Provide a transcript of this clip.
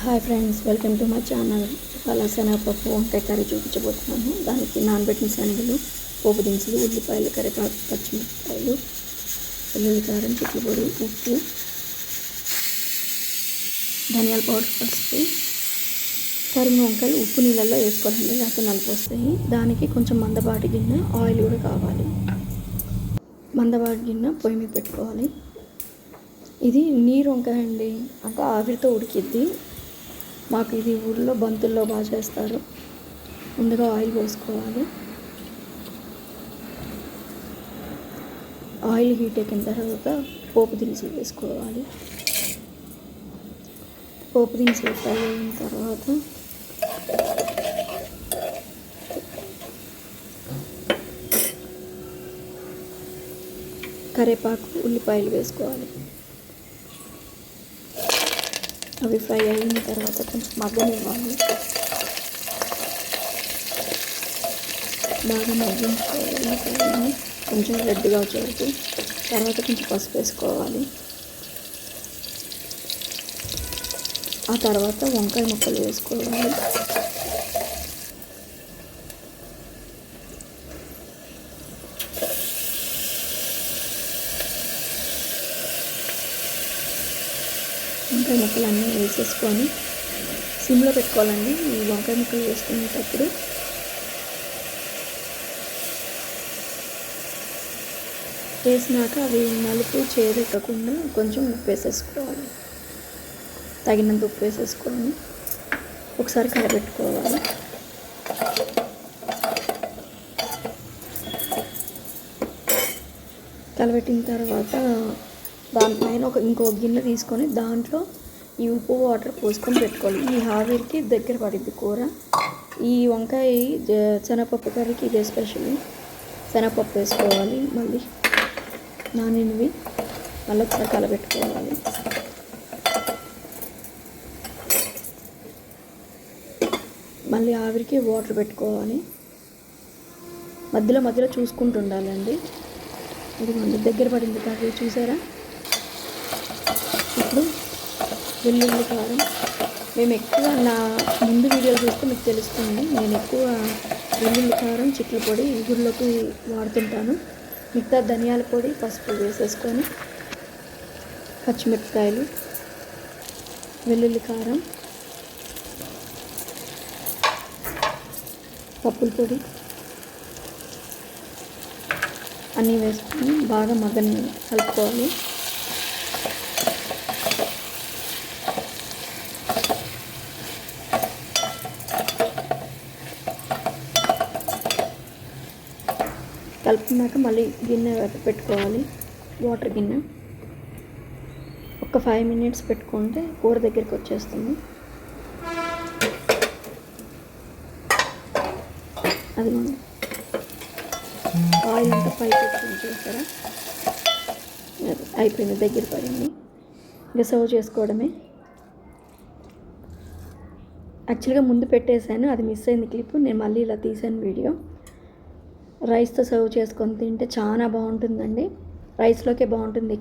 Hi friends, welcome to my channel. ఇవాళ శనగపప్పు వంకాయ కర్రీ చూపించబోతున్నాను. దానికి నానబెట్టిన శనగలు, పోపు దినుసులు, ఉల్లిపాయలు, కరివేపాకు, పచ్చిమిరపకాయలు, వెల్లుల్లి కారం, చిట్ల పొడి, ఉప్పు, ధనియాల పౌడర్, పసుపు, తరిగిన వంకాయలు ఉప్పు నీళ్ళల్లో వేసుకోవాలండి, లేకపోతే నలుపు వస్తాయి. దానికి కొంచెం మందపాటి గిన్నె ఆయిల్ కూడా కావాలి. మందపాటి గిన్నె పొయ్యి మీద పెట్టుకోవాలి. ఇది నీరు వంకాయ అండి, అంటే ఆవిరితో ఉడికిద్ది. మాకు ఇది ఊళ్ళో బంతుల్లో బాగా చేస్తారు. ముందుగా ఆయిల్ పోసుకోవాలి. ఆయిల్ హీట్ ఎక్కిన తర్వాత పోపు దినుసులు వేసుకోవాలి. పోపు దినుసులు ఫ్రై అయిన తర్వాత కరివేపాకు, ఉల్లిపాయలు వేసుకోవాలి. అవి ఫ్రై అయిన తర్వాత కొంచెం మగ్గనివ్వాలి. బాగా మగ్గించుకోవాలి. ఉల్లిపాయలని కొంచెం రెడ్గా వచ్చేది. తర్వాత కొంచెం పసుపు వేసుకోవాలి. ఆ తర్వాత వంకాయ ముక్కలు వేసుకోవాలి. వంకాయ ముక్కలు అన్నీ వేసేసుకొని సిమ్లో పెట్టుకోవాలండి. ఈ వంకాయ ముక్కలు వేసుకునేటప్పుడు వేసినాక అవి నలుపు చేదెక్కకుండా కొంచెం ఉప్పు వేసేసుకోవాలి. తగినంత ఉప్పు వేసేసుకొని ఒకసారి కలబెట్టుకోవాలి. కలబెట్టిన తర్వాత దానిపైన ఇంకో గిన్నె తీసుకొని దాంట్లో ఈ ఉప్పు వాటర్ పోసుకొని పెట్టుకోవాలి. ఈ ఆవిరికి దగ్గర పడిద్ది కూర. ఈ వంకాయ శనగపప్పు కర్రీకి ఇదే స్పెషల్. శనగపప్పు వేసుకోవాలి. మళ్ళీ నానినవి మళ్ళీ ఒకసారి కలబెట్టుకోవాలి. మళ్ళీ ఆవిరికి వాటర్ పెట్టుకోవాలి. మధ్యలో మధ్యలో చూసుకుంటూ ఉండాలండి. ఇదిగోండి దగ్గర పడింది కర్రీ, చూసారా? ఇప్పుడు వెల్లుల్లి కారం. మేము ఎక్కువ నా ముందు వీడియోలు చూస్తే మీకు తెలుస్తుంది. నేను ఎక్కువ వెల్లుల్లి కారం, చిట్ల పొడి ఇగురులోకి వాడుతుంటాను. మిగతా ధనియాల పొడి, పసుపు వేసేసుకొని పచ్చిమిరపకాయలు, వెల్లుల్లి కారం, పప్పుల పొడి అన్నీ వేసుకొని బాగా కలుపుకోవాలి. కలుపుకున్నాక మళ్ళీ గిన్నె పెట్టుకోవాలి. వాటర్ గిన్నె ఒక 5 minutes పెట్టుకుంటే కూర దగ్గరికి వచ్చేస్తుంది. అది ఆయిల్ అంతా పైకి వచ్చింది, చూసారా? అది అయిపోయింది, దగ్గర పడింది. ఇంకా సర్వ్ చేసుకోవడమే. యాక్చువల్గా ముందు పెట్టేశాను, అది మిస్ అయింది క్లిప్. నేను మళ్ళీ ఇలా తీసాను వీడియో. రైస్తో సర్వ్ చేసుకొని తింటే చాలా బాగుంటుందండి. రైస్లోకే బాగుంటుంది.